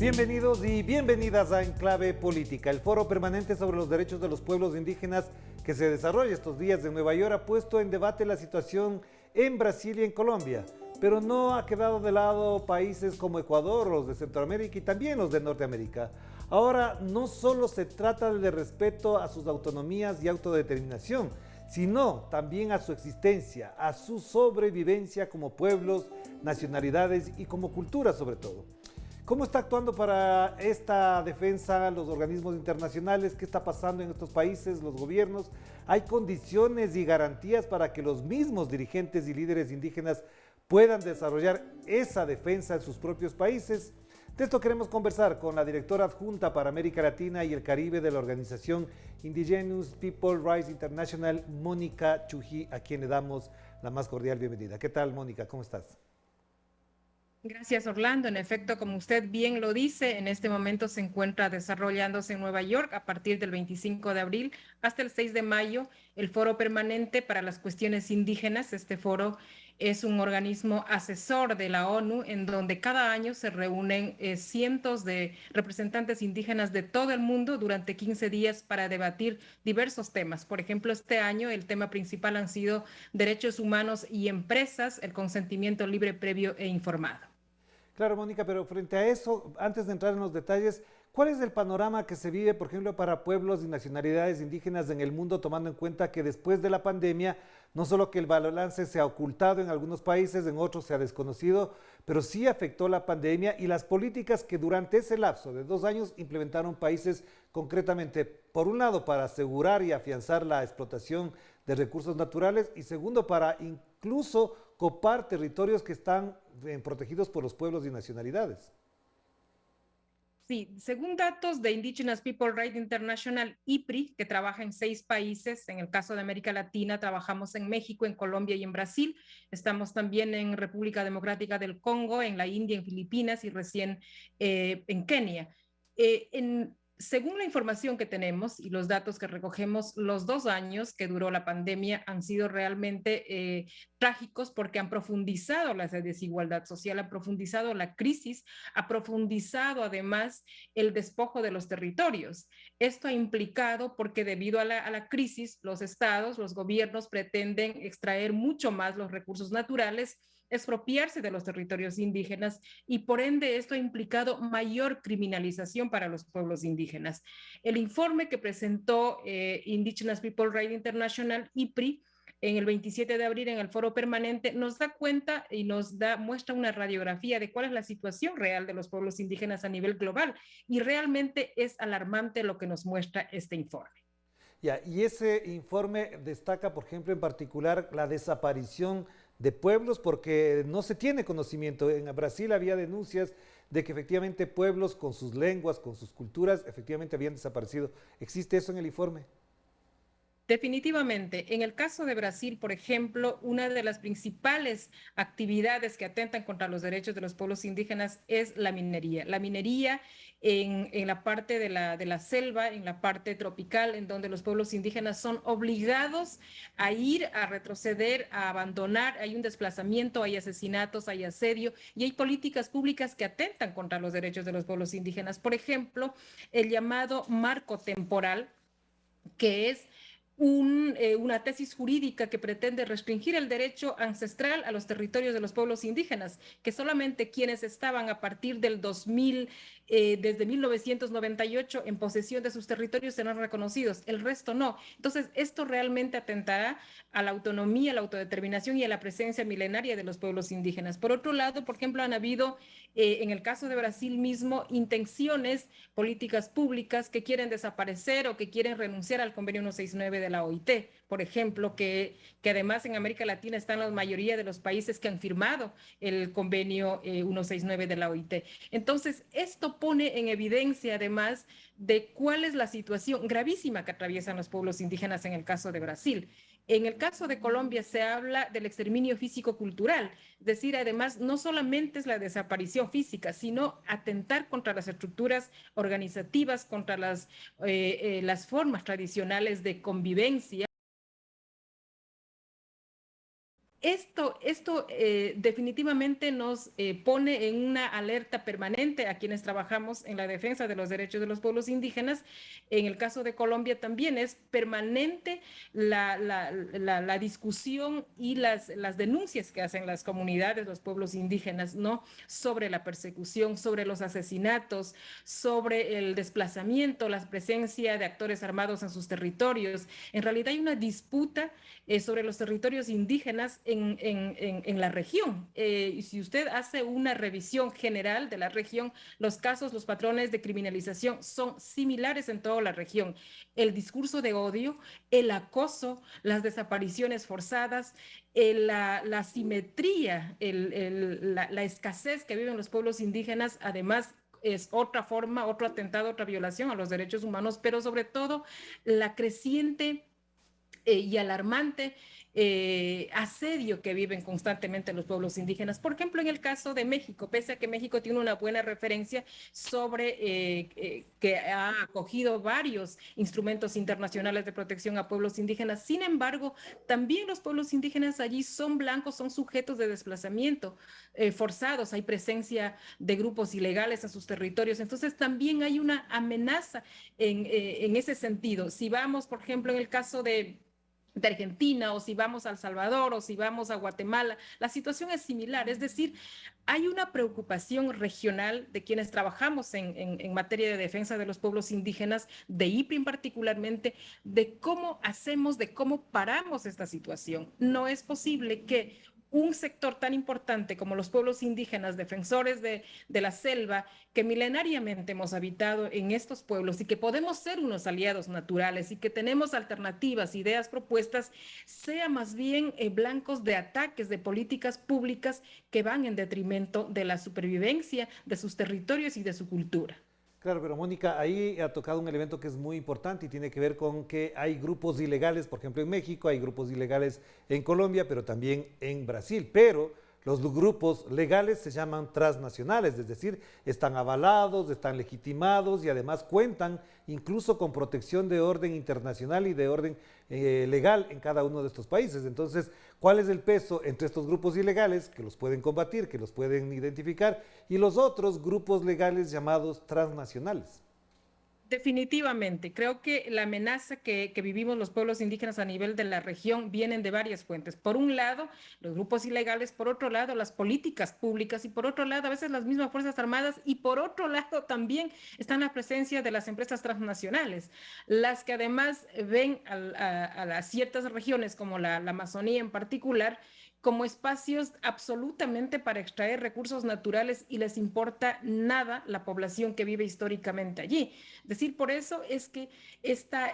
Bienvenidos y bienvenidas a Enclave Política, el foro permanente sobre los derechos de los pueblos indígenas que se desarrolla estos días en Nueva York ha puesto en debate la situación en Brasil y en Colombia, pero no ha quedado de lado países como Ecuador, los de Centroamérica y también los de Norteamérica. Ahora no solo se trata de respeto a sus autonomías y autodeterminación, sino también a su existencia, a su sobrevivencia como pueblos, nacionalidades y como cultura sobre todo. ¿Cómo está actuando para esta defensa los organismos internacionales? ¿Qué está pasando en estos países, los gobiernos? ¿Hay condiciones y garantías para que los mismos dirigentes y líderes indígenas puedan desarrollar esa defensa en sus propios países? De esto queremos conversar con la directora adjunta para América Latina y el Caribe de la organización Indigenous People Rights International, Mónica Chují, a quien le damos la más cordial bienvenida. ¿Qué tal, Mónica? ¿Cómo estás? Gracias, Orlando. En efecto, como usted bien lo dice, en este momento se encuentra desarrollándose en Nueva York a partir del 25 de abril hasta el 6 de mayo el Foro Permanente para las Cuestiones Indígenas. Este foro es un organismo asesor de la ONU en donde cada año se reúnen cientos de representantes indígenas de todo el mundo durante 15 días para debatir diversos temas. Por ejemplo, este año el tema principal han sido derechos humanos y empresas, el consentimiento libre, previo e informado. Claro, Mónica, pero frente a eso, antes de entrar en los detalles, ¿cuál es el panorama que se vive, por ejemplo, para pueblos y nacionalidades indígenas en el mundo, tomando en cuenta que después de la pandemia, no solo que el balance se ha ocultado en algunos países, en otros se ha desconocido, pero sí afectó la pandemia y las políticas que durante ese lapso de 2 años implementaron países concretamente, por un lado, para asegurar y afianzar la explotación de recursos naturales y segundo, para incluso copar territorios que están protegidos por los pueblos y nacionalidades. Sí, según datos de Indigenous People Rights International, IPRI, que trabaja en 6 países, en el caso de América Latina, trabajamos en México, en Colombia y en Brasil, estamos también en República Democrática del Congo, en la India, en Filipinas y recién en Kenia. Según la información que tenemos y los datos que recogemos, los 2 años que duró la pandemia han sido realmente trágicos porque han profundizado la desigualdad social, han profundizado la crisis, ha profundizado además el despojo de los territorios. Esto ha implicado porque debido a la crisis, los estados, los gobiernos pretenden extraer mucho más los recursos naturales, expropiarse de los territorios indígenas y por ende esto ha implicado mayor criminalización para los pueblos indígenas. El informe que presentó Indigenous People Rights International, IPRI, en el 27 de abril en el foro permanente, nos da cuenta y muestra una radiografía de cuál es la situación real de los pueblos indígenas a nivel global y realmente es alarmante lo que nos muestra este informe. Ya, y ese informe destaca, por ejemplo, en particular la desaparición de pueblos porque no se tiene conocimiento. En Brasil había denuncias de que efectivamente pueblos con sus lenguas, con sus culturas, efectivamente habían desaparecido. ¿Existe eso en el informe? Definitivamente. En el caso de Brasil, por ejemplo, una de las principales actividades que atentan contra los derechos de los pueblos indígenas es la minería. La minería en la parte de la selva, en la parte tropical, en donde los pueblos indígenas son obligados a ir, a retroceder, a abandonar. Hay un desplazamiento, hay asesinatos, hay asedio y hay políticas públicas que atentan contra los derechos de los pueblos indígenas. Por ejemplo, el llamado marco temporal, que es una tesis jurídica que pretende restringir el derecho ancestral a los territorios de los pueblos indígenas, que solamente quienes estaban a partir del 2000, desde 1998, en posesión de sus territorios serán reconocidos, el resto no. Entonces, esto realmente atentará a la autonomía, a la autodeterminación y a la presencia milenaria de los pueblos indígenas. Por otro lado, por ejemplo, han habido, en el caso de Brasil mismo, intenciones, políticas públicas que quieren desaparecer o que quieren renunciar al convenio 169 de la OIT, por ejemplo, que además en América Latina están la mayoría de los países que han firmado el convenio 169 de la OIT. Entonces, esto pone en evidencia además de cuál es la situación gravísima que atraviesan los pueblos indígenas en el caso de Brasil. En el caso de Colombia se habla del exterminio físico-cultural, es decir, además no solamente es la desaparición física, sino atentar contra las estructuras organizativas, contra las formas tradicionales de convivencia Esto definitivamente nos pone en una alerta permanente a quienes trabajamos en la defensa de los derechos de los pueblos indígenas. En el caso de Colombia también es permanente la discusión y las denuncias que hacen las comunidades, los pueblos indígenas, ¿no? Sobre la persecución, sobre los asesinatos, sobre el desplazamiento, la presencia de actores armados en sus territorios. En realidad hay una disputa sobre los territorios indígenas en la región. Y si usted hace una revisión general de la región, los casos, los patrones de criminalización son similares en toda la región. El discurso de odio, el acoso, las desapariciones forzadas, la asimetría, la escasez que viven los pueblos indígenas, además es otra forma, otro atentado, otra violación a los derechos humanos, pero sobre todo la creciente y alarmante asedio que viven constantemente los pueblos indígenas. Por ejemplo, en el caso de México, pese a que México tiene una buena referencia sobre que ha acogido varios instrumentos internacionales de protección a pueblos indígenas, sin embargo, también los pueblos indígenas allí son blancos, son sujetos de desplazamiento forzados, hay presencia de grupos ilegales en sus territorios, entonces también hay una amenaza en ese sentido. Si vamos, por ejemplo, en el caso de Argentina, o si vamos a El Salvador, o si vamos a Guatemala, la situación es similar, es decir, hay una preocupación regional de quienes trabajamos en materia de defensa de los pueblos indígenas, de IPRIM particularmente, de cómo hacemos, de cómo paramos esta situación. No es posible que un sector tan importante como los pueblos indígenas, defensores de la selva, que milenariamente hemos habitado en estos pueblos y que podemos ser unos aliados naturales y que tenemos alternativas, ideas, propuestas, sea más bien blancos de ataques de políticas públicas que van en detrimento de la supervivencia de sus territorios y de su cultura. Claro, pero Mónica, ahí ha tocado un elemento que es muy importante y tiene que ver con que hay grupos ilegales, por ejemplo en México, hay grupos ilegales en Colombia, pero también en Brasil, pero los grupos legales se llaman transnacionales, es decir, están avalados, están legitimados y además cuentan incluso con protección de orden internacional y de orden legal en cada uno de estos países. Entonces, ¿cuál es el peso entre estos grupos ilegales que los pueden combatir, que los pueden identificar, y los otros grupos legales llamados transnacionales? Definitivamente, creo que la amenaza que vivimos los pueblos indígenas a nivel de la región vienen de varias fuentes. Por un lado, los grupos ilegales, por otro lado, las políticas públicas y por otro lado, a veces las mismas Fuerzas Armadas y por otro lado también está la presencia de las empresas transnacionales, las que además ven a ciertas regiones como la Amazonía en particular como espacios absolutamente para extraer recursos naturales y les importa nada la población que vive históricamente allí. Es decir, por eso es que esta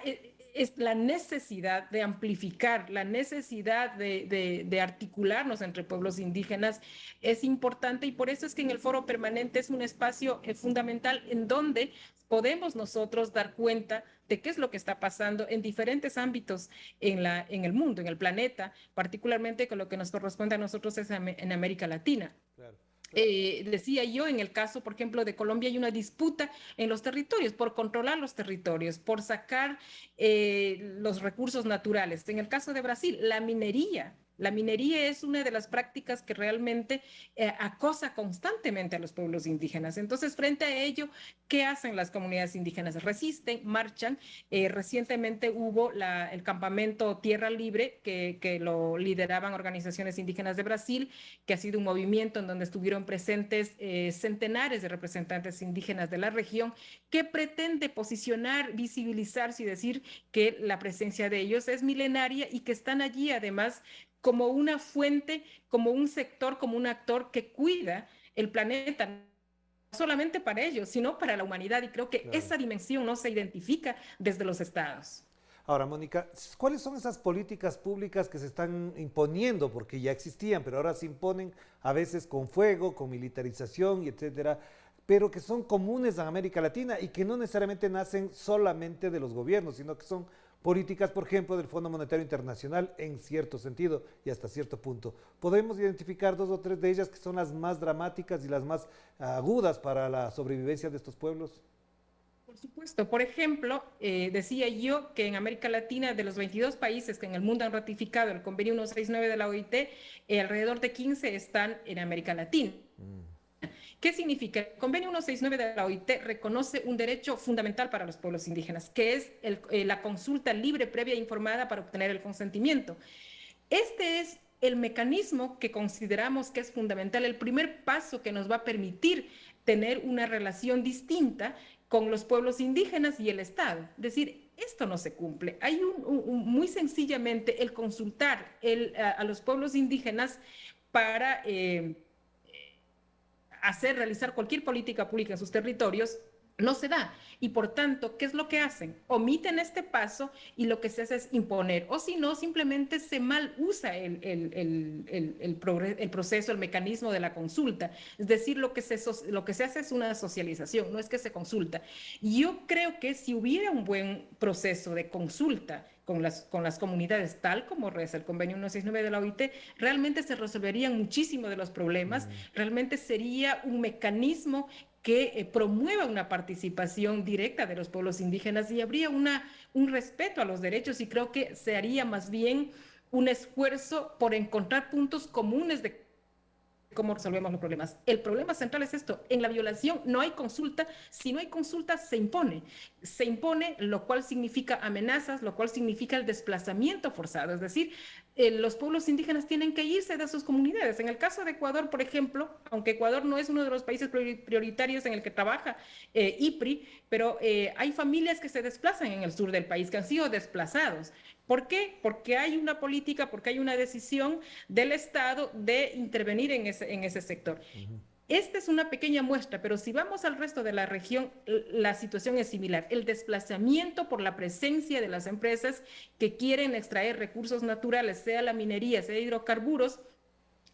es la necesidad de amplificar, la necesidad de articularnos entre pueblos indígenas es importante y por eso es que en el foro permanente es un espacio fundamental en donde podemos nosotros dar cuenta de qué es lo que está pasando en diferentes ámbitos en el mundo, en el planeta, particularmente con lo que nos corresponde a nosotros es en América Latina. Claro. Decía yo, en el caso, por ejemplo, de Colombia, hay una disputa en los territorios, por controlar los territorios, por sacar los recursos naturales. En el caso de Brasil, la minería. La minería es una de las prácticas que realmente acosa constantemente a los pueblos indígenas. Entonces, frente a ello, ¿qué hacen las comunidades indígenas? Resisten, marchan. Recientemente hubo el campamento Tierra Libre, que lo lideraban organizaciones indígenas de Brasil, que ha sido un movimiento en donde estuvieron presentes centenares de representantes indígenas de la región, que pretende posicionar, visibilizarse y decir que la presencia de ellos es milenaria y que están allí además como una fuente, como un sector, como un actor que cuida el planeta, no solamente para ellos, sino para la humanidad. Y creo que Claro. esa dimensión no se identifica desde los estados. Ahora, Mónica, ¿cuáles son esas políticas públicas que se están imponiendo? Porque ya existían, pero ahora se imponen a veces con fuego, con militarización y etcétera, pero que son comunes en América Latina y que no necesariamente nacen solamente de los gobiernos, sino que son políticas, por ejemplo, del Fondo Monetario Internacional en cierto sentido y hasta cierto punto. ¿Podemos identificar dos o tres de ellas que son las más dramáticas y las más agudas para la sobrevivencia de estos pueblos? Por supuesto, por ejemplo, decía yo que en América Latina, de los 22 países que en el mundo han ratificado el convenio 169 de la OIT, alrededor de 15 están en América Latina. ¿Qué significa? El convenio 169 de la OIT reconoce un derecho fundamental para los pueblos indígenas, que es la consulta libre, previa e informada para obtener el consentimiento. Este es el mecanismo que consideramos que es fundamental, el primer paso que nos va a permitir tener una relación distinta con los pueblos indígenas y el Estado. Es decir, esto no se cumple. Hay muy sencillamente el consultar a los pueblos indígenas para realizar cualquier política pública en sus territorios, no se da. Y por tanto, ¿qué es lo que hacen? Omiten este paso y lo que se hace es imponer. O si no, simplemente se mal usa el proceso, el mecanismo de la consulta. Es decir, lo que se hace es una socialización, no es que se consulta. Yo creo que si hubiera un buen proceso de consulta con las comunidades, tal como reza el convenio 169 de la OIT, realmente se resolverían muchísimos de los problemas, realmente sería un mecanismo que promueva una participación directa de los pueblos indígenas y habría un respeto a los derechos y creo que se haría más bien un esfuerzo por encontrar puntos comunes de cómo resolvemos los problemas. El problema central es esto, en la violación no hay consulta, si no hay consulta se impone, lo cual significa amenazas, lo cual significa el desplazamiento forzado, es decir, los pueblos indígenas tienen que irse de sus comunidades. En el caso de Ecuador, por ejemplo, aunque Ecuador no es uno de los países prioritarios en el que trabaja IPRI, pero hay familias que se desplazan en el sur del país, que han sido desplazados. ¿Por qué? Porque hay una política, porque hay una decisión del Estado de intervenir en ese sector. Esta es una pequeña muestra, pero si vamos al resto de la región, la situación es similar. El desplazamiento por la presencia de las empresas que quieren extraer recursos naturales, sea la minería, sea hidrocarburos,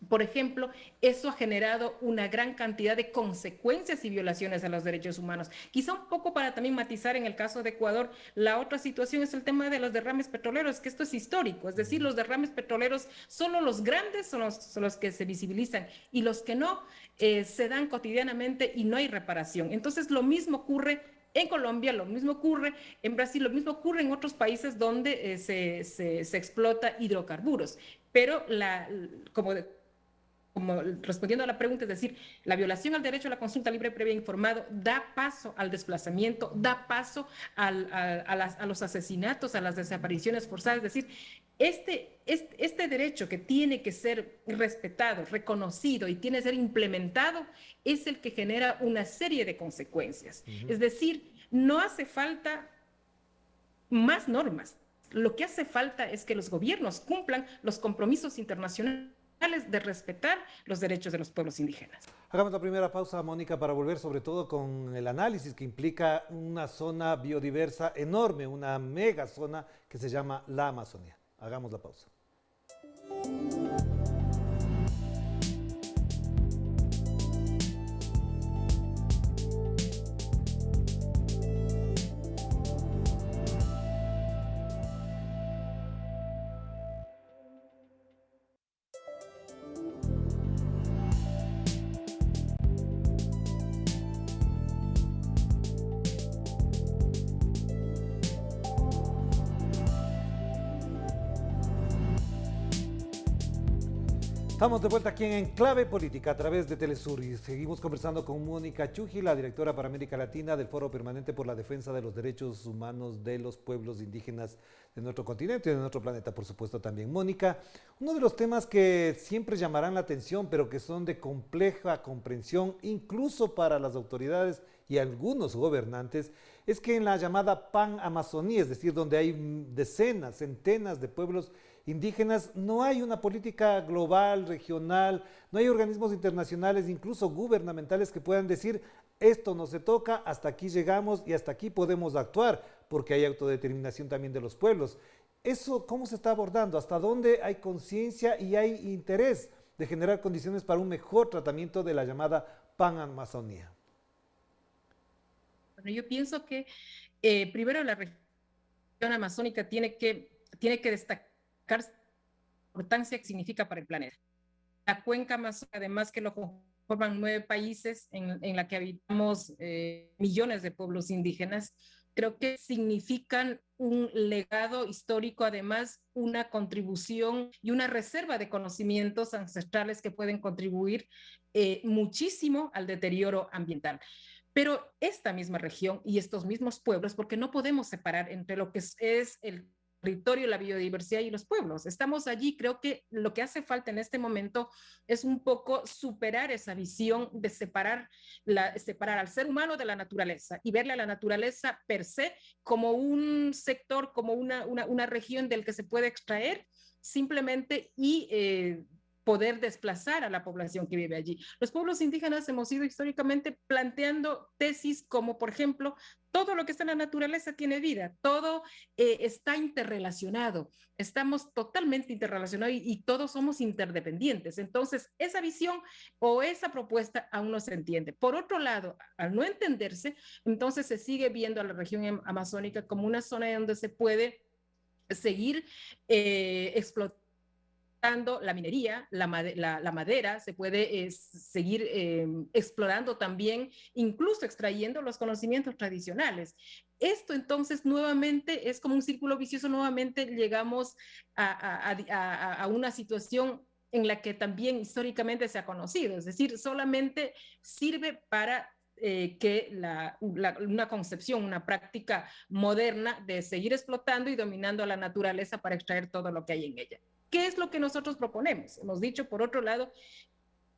por ejemplo, eso ha generado una gran cantidad de consecuencias y violaciones a los derechos humanos. Quizá un poco para también matizar en el caso de Ecuador, la otra situación es el tema de los derrames petroleros, que esto es histórico, es decir, los derrames petroleros, solo los grandes son los que se visibilizan y los que no se dan cotidianamente y no hay reparación. Entonces, lo mismo ocurre en Colombia, lo mismo ocurre en Brasil, lo mismo ocurre en otros países donde se explota hidrocarburos. Pero como respondiendo a la pregunta, es decir, la violación al derecho a la consulta libre, previa e informado da paso al desplazamiento, da paso a los asesinatos, a las desapariciones forzadas, es decir, este derecho que tiene que ser respetado, reconocido y tiene que ser implementado es el que genera una serie de consecuencias. Es decir, no hace falta más normas. Lo que hace falta es que los gobiernos cumplan los compromisos internacionales de respetar los derechos de los pueblos indígenas. Hagamos la primera pausa, Mónica, para volver sobre todo con el análisis que implica una zona biodiversa enorme, una mega zona que se llama la Amazonía. Hagamos la pausa. Estamos de vuelta aquí en Enclave Política a través de Telesur y seguimos conversando con Mónica Chuji, la directora para América Latina del Foro Permanente por la Defensa de los Derechos Humanos de los Pueblos Indígenas de nuestro continente y de nuestro planeta, por supuesto también. Mónica, uno de los temas que siempre llamarán la atención, pero que son de compleja comprensión, incluso para las autoridades y algunos gobernantes, es que en la llamada Pan-Amazonía, es decir, donde hay decenas, centenas de pueblos indígenas, no hay una política global, regional, no hay organismos internacionales, incluso gubernamentales que puedan decir esto no se toca, hasta aquí llegamos y hasta aquí podemos actuar, porque hay autodeterminación también de los pueblos. ¿Eso cómo se está abordando? ¿Hasta dónde hay conciencia y hay interés de generar condiciones para un mejor tratamiento de la llamada Pan-Amazonía? Bueno, yo pienso que primero la región amazónica tiene que destacar la importancia que significa para el planeta. La cuenca amazónica, además que lo forman 9 países en la que habitamos millones de pueblos indígenas, creo que significan un legado histórico, además una contribución y una reserva de conocimientos ancestrales que pueden contribuir muchísimo al deterioro ambiental. Pero esta misma región y estos mismos pueblos, porque no podemos separar entre lo que es el territorio, la biodiversidad y los pueblos. Estamos allí, creo que lo que hace falta en este momento es un poco superar esa visión de separar al ser humano de la naturaleza y verle a la naturaleza per se como un sector, como una región del que se puede extraer simplemente y poder desplazar a la población que vive allí. Los pueblos indígenas hemos ido históricamente planteando tesis como, por ejemplo, todo lo que está en la naturaleza tiene vida, todo está interrelacionado, estamos totalmente interrelacionados y todos somos interdependientes. Entonces, esa visión o esa propuesta aún no se entiende. Por otro lado, al no entenderse, entonces se sigue viendo a la región amazónica como una zona donde se puede seguir explotando la minería, la madera, se puede seguir explorando también, incluso extrayendo los conocimientos tradicionales. Esto entonces nuevamente es como un círculo vicioso, nuevamente llegamos a una situación en la que también históricamente se ha conocido, es decir, solamente sirve para que una concepción, una práctica moderna de seguir explotando y dominando a la naturaleza para extraer todo lo que hay en ella. ¿Qué es lo que nosotros proponemos? Hemos dicho, por otro lado,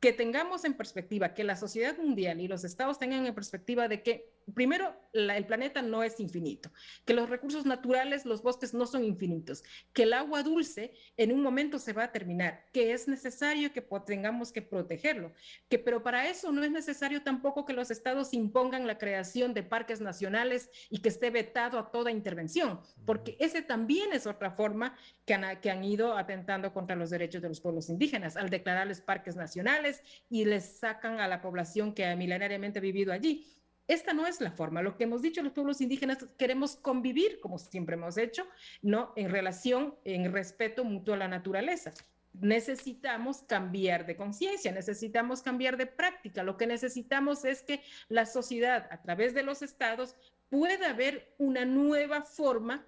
que tengamos en perspectiva, que la sociedad mundial y los estados tengan en perspectiva de que, primero, el planeta no es infinito, que los recursos naturales, los bosques no son infinitos, que el agua dulce en un momento se va a terminar, que es necesario que tengamos que protegerlo, pero para eso no es necesario tampoco que los estados impongan la creación de parques nacionales y que esté vetado a toda intervención, porque ese también es otra forma que han ido atentando contra los derechos de los pueblos indígenas, al declararles parques nacionales y les sacan a la población que milenariamente ha vivido allí. Esta no es la forma. Lo que hemos dicho los pueblos indígenas, queremos convivir, como siempre hemos hecho, ¿no? En relación, en respeto mutuo a la naturaleza. Necesitamos cambiar de conciencia, necesitamos cambiar de práctica. Lo que necesitamos es que la sociedad, a través de los estados, pueda ver una nueva forma,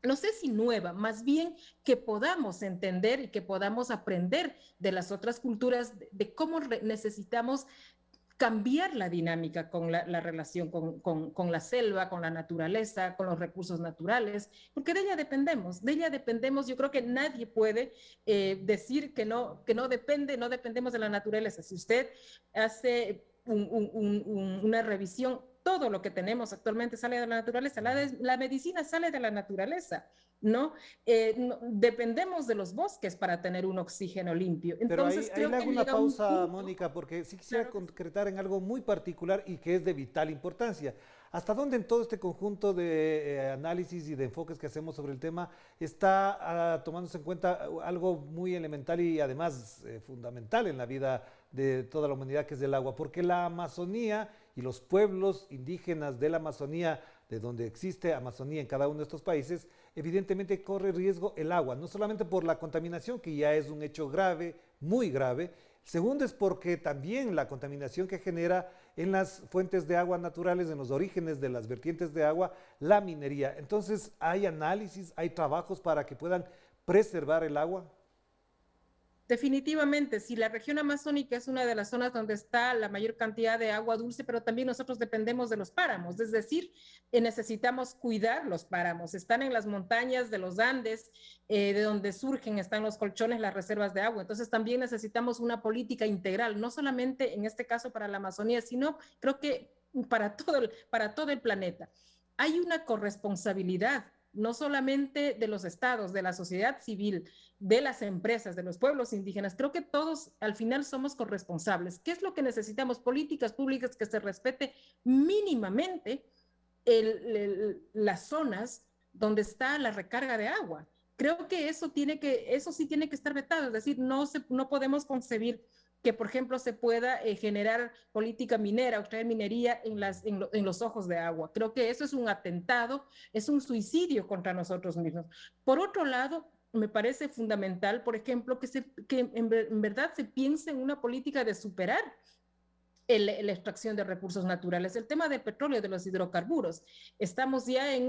no sé si nueva, más bien que podamos entender y que podamos aprender de las otras culturas, de cómo necesitamos cambiar la dinámica con la relación con la selva, con la naturaleza, con los recursos naturales, porque de ella dependemos. Yo creo que nadie puede decir que no dependemos de la naturaleza. Si usted hace una revisión, todo lo que tenemos actualmente sale de la naturaleza, la medicina sale de la naturaleza, ¿no? Dependemos de los bosques para tener un oxígeno limpio. Pero Entonces ahí creo le que hago una llega un pausa, punto. Mónica, porque sí quisiera Claro que concretar en algo muy particular y que es de vital importancia. ¿Hasta dónde en todo este conjunto de análisis y de enfoques que hacemos sobre el tema está tomándose en cuenta algo muy elemental y además fundamental en la vida de toda la humanidad, que es el agua? Porque la Amazonía y los pueblos indígenas de la Amazonía, de donde existe Amazonía en cada uno de estos países, evidentemente corre riesgo el agua, no solamente por la contaminación, que ya es un hecho grave, muy grave. Segundo es porque también la contaminación que genera en las fuentes de agua naturales, en los orígenes de las vertientes de agua, la minería. Entonces, ¿hay análisis, hay trabajos para que puedan preservar el agua? definitivamente, si la región amazónica es una de las zonas donde está la mayor cantidad de agua dulce, pero también nosotros dependemos de los páramos, es decir, necesitamos cuidar los páramos. Están en las montañas de los Andes, de donde surgen, están los colchones, las reservas de agua. Entonces también necesitamos una política integral, no solamente en este caso para la Amazonía, sino creo que para todo el planeta. Hay una corresponsabilidad no solamente de los estados, de la sociedad civil, de las empresas, de los pueblos indígenas. Creo que todos al final somos corresponsables. ¿Qué es lo que necesitamos? Políticas públicas que se respete mínimamente las zonas donde está la recarga de agua. Creo que eso sí tiene que estar vetado, es decir, no podemos concebir que, por ejemplo, se pueda generar política minera o traer minería en los ojos de agua. Creo que eso es un atentado, es un suicidio contra nosotros mismos. Por otro lado, me parece fundamental, por ejemplo, que en verdad se piense en una política de superar la extracción de recursos naturales, el tema del petróleo, de los hidrocarburos. Estamos ya en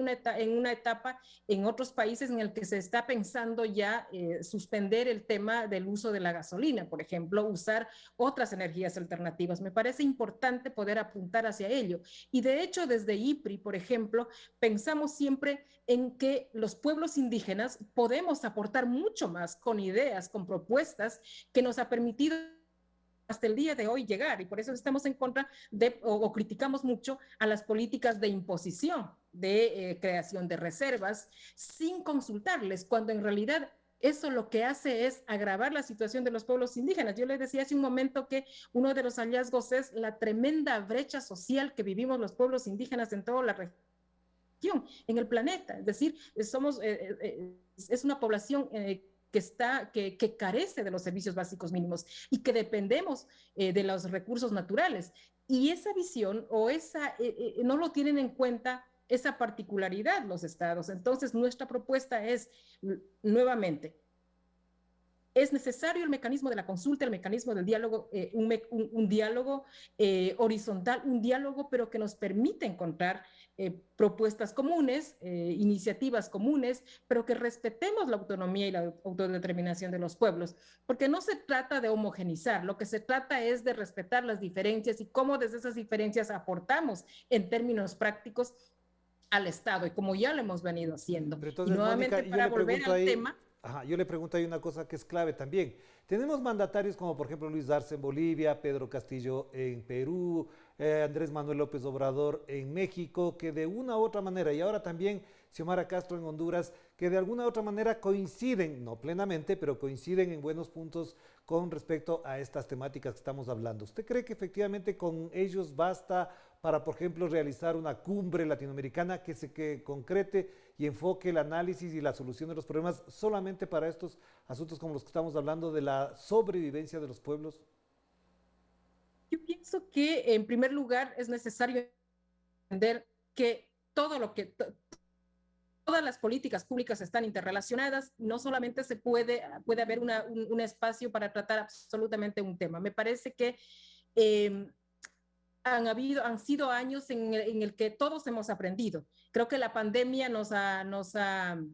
una etapa en otros países en el que se está pensando ya suspender el tema del uso de la gasolina, por ejemplo, usar otras energías alternativas. Me parece importante poder apuntar hacia ello. Y de hecho, desde IPRI, por ejemplo, pensamos siempre en que los pueblos indígenas podemos aportar mucho más con ideas, con propuestas que nos ha permitido hasta el día de hoy llegar, y por eso estamos en contra de o criticamos mucho a las políticas de imposición, de creación de reservas, sin consultarles, cuando en realidad eso lo que hace es agravar la situación de los pueblos indígenas. Yo les decía hace un momento que uno de los hallazgos es la tremenda brecha social que vivimos los pueblos indígenas en toda la región, en el planeta. Es decir, es una población que carece de los servicios básicos mínimos y que dependemos de los recursos naturales. Y esa visión no lo tienen en cuenta esa particularidad los estados. Entonces, nuestra propuesta es, nuevamente, es necesario el mecanismo de la consulta, el mecanismo del diálogo, un diálogo horizontal, un diálogo, pero que nos permite encontrar propuestas comunes, iniciativas comunes, pero que respetemos la autonomía y la autodeterminación de los pueblos, porque no se trata de homogenizar, lo que se trata es de respetar las diferencias y cómo desde esas diferencias aportamos en términos prácticos al Estado, y como ya lo hemos venido haciendo. Pero entonces, y nuevamente, Mónica, para volver al tema... Yo le pregunto ahí una cosa que es clave también. Tenemos mandatarios como por ejemplo Luis Arce en Bolivia, Pedro Castillo en Perú, Andrés Manuel López Obrador en México, que de una u otra manera, y ahora también Xiomara Castro en Honduras, que de alguna u otra manera coinciden, no plenamente, pero coinciden en buenos puntos con respecto a estas temáticas que estamos hablando. ¿Usted cree que efectivamente con ellos basta para, por ejemplo, realizar una cumbre latinoamericana que concrete y enfoque el análisis y la solución de los problemas solamente para estos asuntos como los que estamos hablando de la sobrevivencia de los pueblos? Yo pienso que en primer lugar es necesario entender que todas las políticas públicas están interrelacionadas, no solamente puede haber un espacio para tratar absolutamente un tema. Me parece que eh, han sido años en el que todos hemos aprendido. Creo que la pandemia nos ha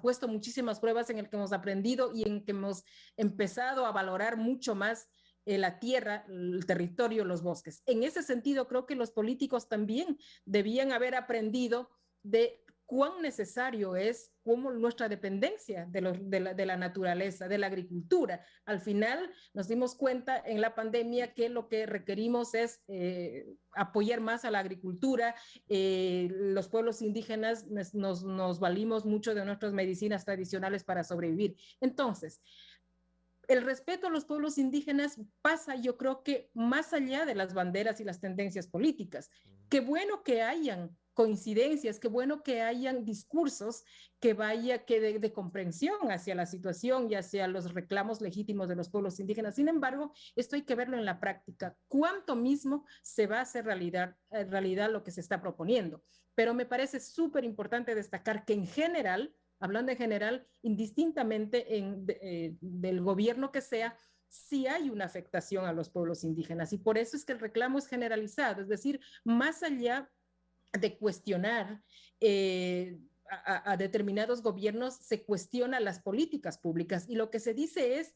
puesto muchísimas pruebas en el que hemos aprendido y en que hemos empezado a valorar mucho más la tierra, el territorio, los bosques. En ese sentido, creo que los políticos también debían haber aprendido de cuán necesario es como nuestra dependencia de la naturaleza, de la agricultura. Al final nos dimos cuenta en la pandemia que lo que requerimos es apoyar más a la agricultura. Los pueblos indígenas nos valimos mucho de nuestras medicinas tradicionales para sobrevivir. Entonces, el respeto a los pueblos indígenas pasa, yo creo que más allá de las banderas y las tendencias políticas. Qué bueno que hayan coincidencias, qué bueno que hayan discursos de comprensión hacia la situación y hacia los reclamos legítimos de los pueblos indígenas. Sin embargo, esto hay que verlo en la práctica. ¿Cuánto mismo se va a hacer realidad lo que se está proponiendo? Pero me parece súper importante destacar que en general, hablando en general, indistintamente del gobierno que sea, sí hay una afectación a los pueblos indígenas, y por eso es que el reclamo es generalizado, es decir, más allá de cuestionar a determinados gobiernos, se cuestiona las políticas públicas, y lo que se dice es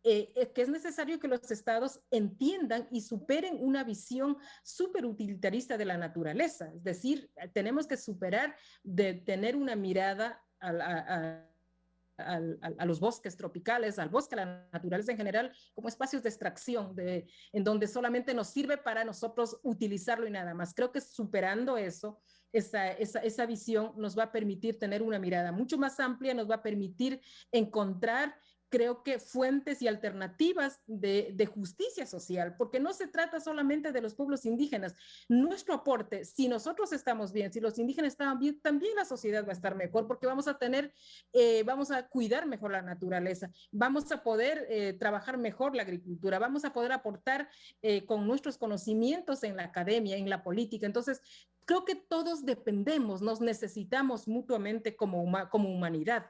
que es necesario que los estados entiendan y superen una visión súper utilitarista de la naturaleza. Es decir, tenemos que superar de tener una mirada a los bosques tropicales, al bosque, a la naturaleza en general, como espacios de extracción, en donde solamente nos sirve para nosotros utilizarlo y nada más. Creo que superando eso, esa visión nos va a permitir tener una mirada mucho más amplia, nos va a permitir encontrar, creo que, fuentes y alternativas de justicia social, porque no se trata solamente de los pueblos indígenas. Nuestro aporte, si nosotros estamos bien, si los indígenas están bien, también la sociedad va a estar mejor, porque vamos a cuidar mejor la naturaleza, vamos a poder trabajar mejor la agricultura, vamos a poder aportar con nuestros conocimientos en la academia, en la política. Entonces, creo que todos dependemos, nos necesitamos mutuamente como humanidad.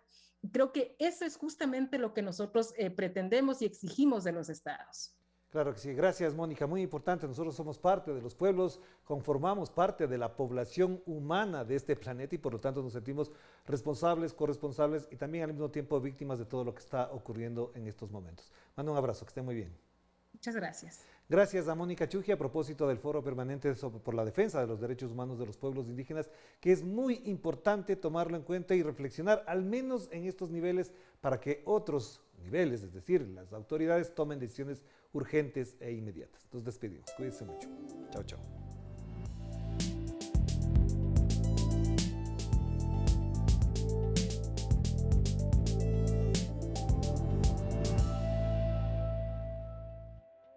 Creo que eso es justamente lo que nosotros pretendemos y exigimos de los estados. Claro que sí, gracias Mónica, muy importante, nosotros somos parte de los pueblos, conformamos parte de la población humana de este planeta y por lo tanto nos sentimos responsables, corresponsables y también al mismo tiempo víctimas de todo lo que está ocurriendo en estos momentos. Mando un abrazo, que estén muy bien. Muchas gracias. Gracias a Mónica Chujía a propósito del Foro Permanente por la Defensa de los Derechos Humanos de los Pueblos Indígenas, que es muy importante tomarlo en cuenta y reflexionar, al menos en estos niveles, para que otros niveles, es decir, las autoridades tomen decisiones urgentes e inmediatas. Nos despedimos. Cuídense mucho. Chao, chao.